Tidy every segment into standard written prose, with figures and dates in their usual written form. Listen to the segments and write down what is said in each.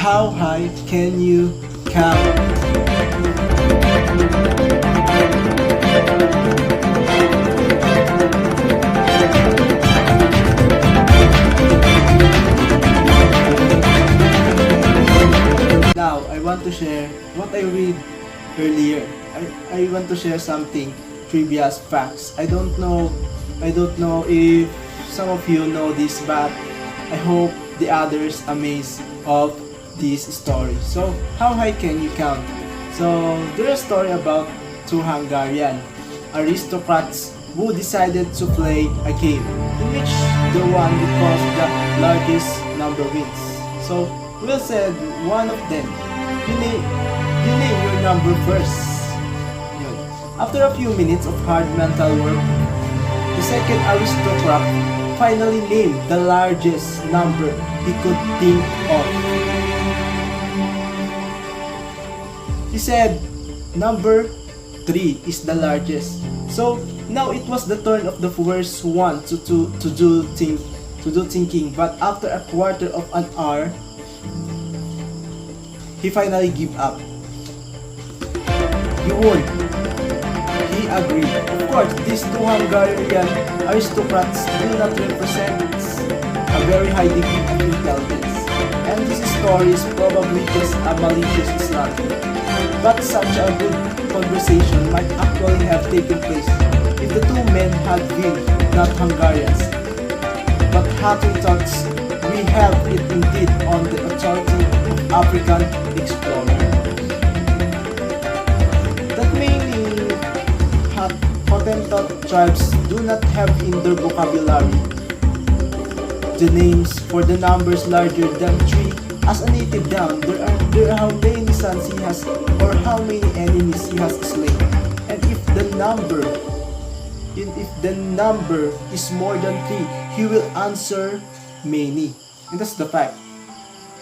how high can you count? Now, I want to share what I read earlier. I want to share something trivia facts. I don't know if some of you know this, but I hope the others amazed of this story. So, how high can you count? So, there's a story about two Hungarian aristocrats who decided to play a game in which the one who caused the largest number wins. So, Will said one of them, you name your number first. Yun. After a few minutes of hard mental work, the second aristocrat finally named the largest number he could think of. He said, number 3 is the largest. So now it was the turn of the first one to do thinking, but after a quarter of an hour, he finally gave up. You won. He agreed. Of course, these two Hungarian aristocrats do not represent a very high degree of intelligence, and this story is probably just a malicious slander. But such a good conversation might actually have taken place if the two men had been not Hungarians, but Hottentots. We have it indeed on the authority of African explorer. That many Hottentot tribes do not have in their vocabulary the names for the numbers larger than 3. As a native down, there are how many sons he has or how many enemies he has slain. And if the number is more than 3, he will answer many. And that's the fact.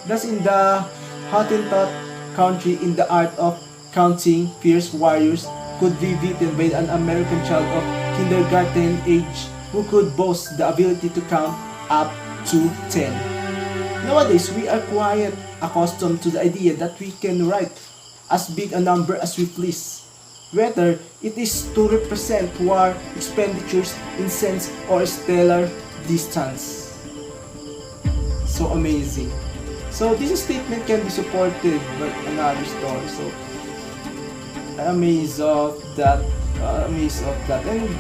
Thus in the Hottentot country, in the art of counting, fierce warriors could be beaten by an American child of kindergarten age who could boast the ability to count up to 10. Nowadays, we are quite accustomed to the idea that we can write as big a number as we please, whether it is to represent war expenditures in cents or stellar distance. So amazing. So this statement can be supported by another story. So amazed of that, and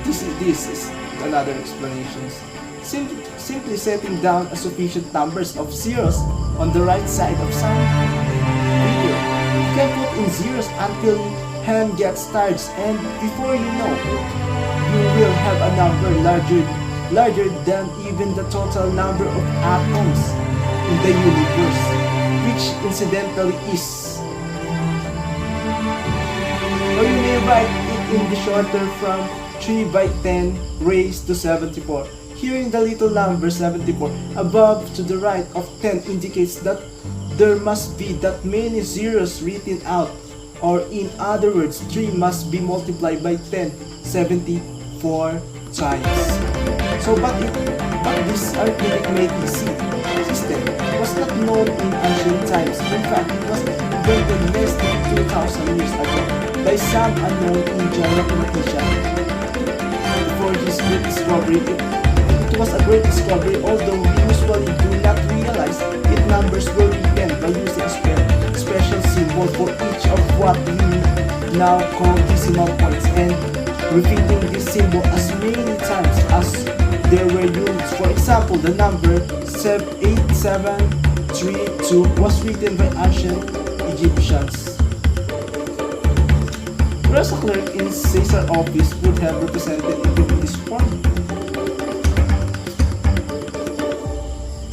this is another explanation. Simply setting down a sufficient numbers of zeros on the right side of some figure. You can put in zeros until hand gets tired, and before you know, you will have a number larger than even the total number of atoms in the universe, which incidentally is. Or you may write it in the shorter from 3 by 10 raised to 74. Here in the little number 74, above to the right of 10 indicates that there must be that many zeros written out, or in other words, 3 must be multiplied by 10 74 times. So but this arithmetic system was not known in ancient times. In fact, it was invented less than 2,000 years ago by some unknown Indian mathematician. Before his great discovery, it was a great discovery, although we usually do not realize it. Numbers were written by using a special symbol for each of what we now call decimal points, and repeating this symbol as many times as there were units. For example, the number 8732 was written by ancient Egyptians. Whereas a clerk in Caesar's office would have represented it in this form.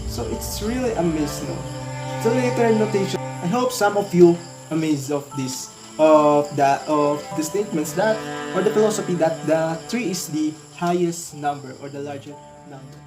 So it's really amazing. The later notation. I hope some of you amazed of this, of the statements that, or the philosophy that the 3 is the highest number or the larger number.